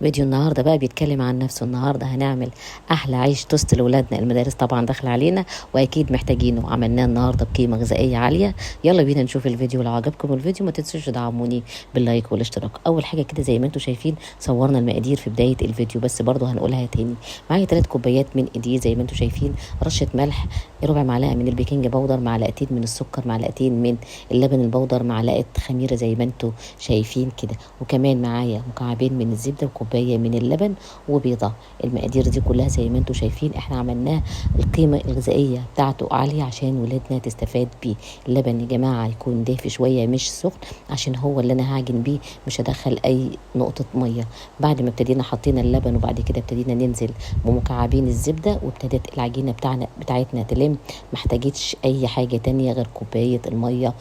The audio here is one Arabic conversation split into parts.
فيديو النهارده بقى بيتكلم عن نفسه. النهارده هنعمل احلى عيش توست لاولادنا. المدارس طبعا داخله علينا واكيد محتاجينه. عملناه النهارده بقيمه غذائيه عاليه. يلا بينا نشوف الفيديو. لو عجبكم الفيديو ما تنسوش تدعموني باللايك والاشتراك. اول حاجه كده زي ما انتم شايفين صورنا المقادير في بدايه الفيديو، بس برضو هنقولها تاني. معايا 3 كوبايات من دقيق زي ما انتم شايفين، رشه ملح، ربع معلقه من البيكنج باودر، معلقتين من السكر، معلقتين من اللبن البودر، معلقه خميره زي ما انتم شايفين كده، وكمان معايا مكعبين من الزبده وكوبايه من اللبن وبيضه. المقادير دي كلها زي ما انتم شايفين احنا عملناه القيمه الغذائيه بتاعته عاليه عشان ولادنا تستفاد بيه. اللبن يا جماعه يكون دافي شويه مش سخن، عشان هو اللي انا هعجن بيه، مش هدخل اي نقطه ميه. بعد ما ابتدينا حطينا اللبن وبعد كده ابتدينا ننزل بمكعبين الزبده، وابتدت العجينه بتاعتنا تلم. محتاجتش اي حاجه تانية غير كوبايه الميه،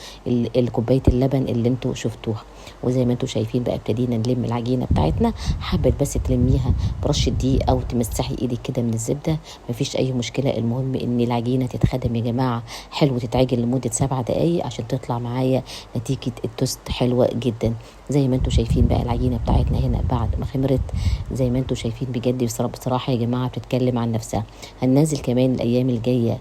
كوبايه اللبن اللي انتوا شفتوها. وزي ما انتوا شايفين بقى ابتدينا نلم العجينه بتاعتنا. حبت بس تلميها برشه دقيق او تمسحي ايدك كده من الزبده، مفيش اي مشكله. المهم ان العجينه تتخدم يا جماعه حلو، تتعجن لمده 7 دقايق عشان تطلع معايا نتيجه التوست حلوه جدا. زي ما انتوا شايفين بقى العجينه بتاعتنا هنا بعد ما خمرت زي ما انتوا شايفين بجد. بصراحه يا جماعه بتتكلم عن نفسها. هننزل كمان الايام الجايه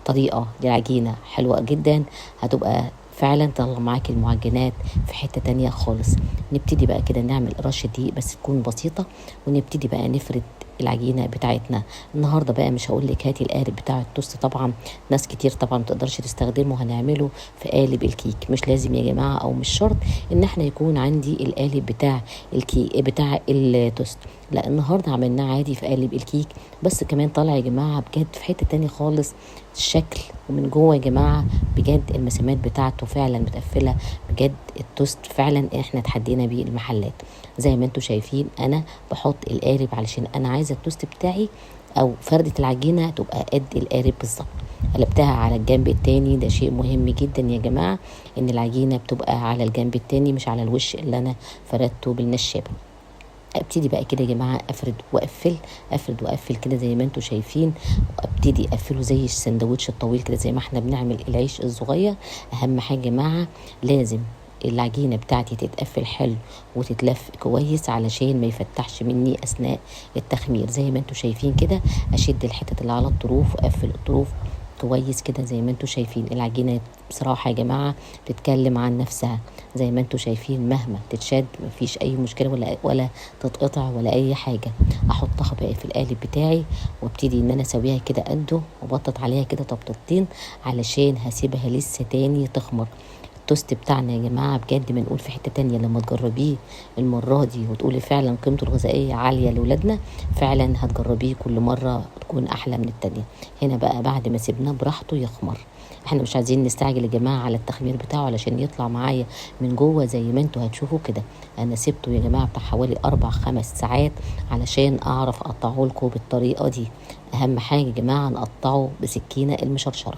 طريقه للعجينه حلوه جدا، هتبقى فعلا طلع معاك المعجنات في حتة تانية خالص. نبتدي بقى كده نعمل رشة دقيق بس تكون بسيطة، ونبتدي بقى نفرد العجينة بتاعتنا. النهاردة بقى مش هقول لك هاتي القالب بتاع التوست، طبعا ناس كتير طبعا متقدرش تستخدمه. هنعمله في قالب الكيك. مش لازم يا جماعة او مش شرط ان احنا يكون عندي القالب بتاع الكيك بتاع التوست، لا النهاردة عملناه عادي في قالب الكيك. بس كمان طالع يا جماعة بجد في حتة تانية خالص الشكل، ومن جوه يا جماعة بجد المسامات بتاعته فعلا متقفلة. بجد التوست فعلا احنا اتحدينا بيه المحلات. زي ما انتوا شايفين انا بحط القالب علشان انا عايزة التوست بتاعي او فردة العجينة تبقى قد القالب بالظبط. قلبتها على الجنب التاني، ده شيء مهم جدا يا جماعة ان العجينة بتبقى على الجنب التاني مش على الوش اللي انا فردته بالنشابة. ابتدي بقى كده يا جماعه افرد واقفل كده زي ما انتوا شايفين. ابتدي اقفله زي السندوتش الطويل كده زي ما احنا بنعمل العيش الصغير. اهم حاجه يا جماعه لازم العجينه بتاعتي تتقفل حلو وتتلف كويس علشان ما يفتحش مني اثناء التخمير. زي ما انتوا شايفين كده اشد الحتت اللي على الطروف واقفل الطروف كويس كده زي ما انتوا شايفين. العجينه بصراحه يا جماعه بتتكلم عن نفسها. زي ما انتوا شايفين مهما تتشد مفيش اي مشكله ولا تتقطع ولا اي حاجه. احطها بقى في القالب بتاعي وابتدي ان انا اسويها كده قده وبطط عليها كده طبطتين علشان هسيبها لسه تاني تخمر. التوست بتاعنا يا جماعة بجد منقول في حتة تانية. لما تجربيه المرة دي وتقولي فعلا قيمته الغذائية عالية لولادنا، فعلا هتجربيه كل مرة تكون أحلى من التانية. هنا بقى بعد ما سيبناه براحته يخمر، احنا مش عايزين نستعجل يا جماعة على التخمير بتاعه علشان يطلع معايا من جوه زي ما انتوا هتشوفوا كده. انا سبته يا جماعة بتاع حوالي 4-5 ساعات علشان اعرف اقطعه لكم بالطريقة دي. اهم حاجة يا جماعة نقطعه بسكينة المشرشرة.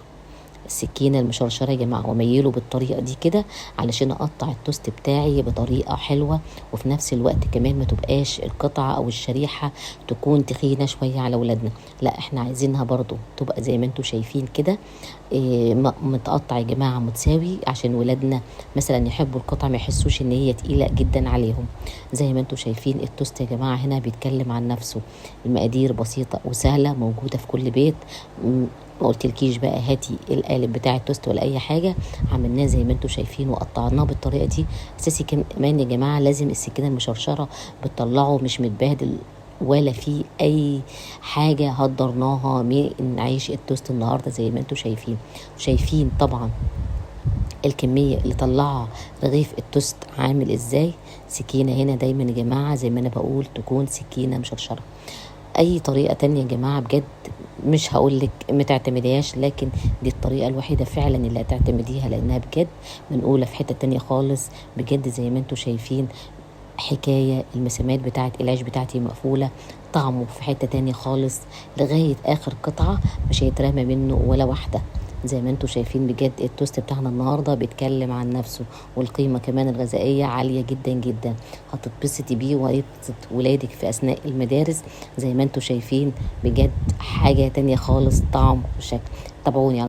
السكينه المشرشره يا جماعه واميله بالطريقه دي كده علشان اقطع التوست بتاعي بطريقه حلوه، وفي نفس الوقت كمان ما تبقاش القطعه او الشريحه تكون تخينه شويه على ولادنا. لا احنا عايزينها برضو تبقى زي ما انتوا شايفين كده متقطع يا جماعه متساوي عشان ولادنا مثلا يحبوا القطعه ما يحسوش ان هي تقيله جدا عليهم. زي ما انتوا شايفين التوست يا جماعه هنا بيتكلم عن نفسه. المقادير بسيطه وسهله موجوده في كل بيت. ما قلتلكيش بقى هاتي القالب بتاع التوست ولا اي حاجه. عملناه زي ما انتوا شايفين وقطعناه بالطريقه دي. اساسي كمان يا جماعه لازم السكينه المشرشره بتطلعه مش متبهدل ولا في اي حاجه هدرناها من عيش التوست النهارده. زي ما انتوا شايفين طبعا الكميه اللي طلعها رغيف التوست عامل ازاي. سكينه هنا دايما يا جماعه زي ما انا بقول تكون سكينه مشرشره. اي طريقه تانية يا جماعه بجد مش هقولك ما تعتمديهاش، لكن دي الطريقه الوحيده فعلا اللي هتعتمديها لانها بجد منقوله في حته تانية خالص. بجد زي ما انتوا شايفين حكايه المسامات بتاعت العيش بتاعتي مقفوله، طعمه في حته تانية خالص لغايه اخر قطعه مش هيترمى منه ولا واحده. زي ما انتوا شايفين بجد التوست بتاعنا النهارده بيتكلم عن نفسه، والقيمه كمان الغذائيه عاليه جدا جدا. هتتبسطي بيه وهيبسط ولادك في اثناء المدارس. زي ما انتوا شايفين بجد حاجه تانية خالص طعم وشكل. تابعوني.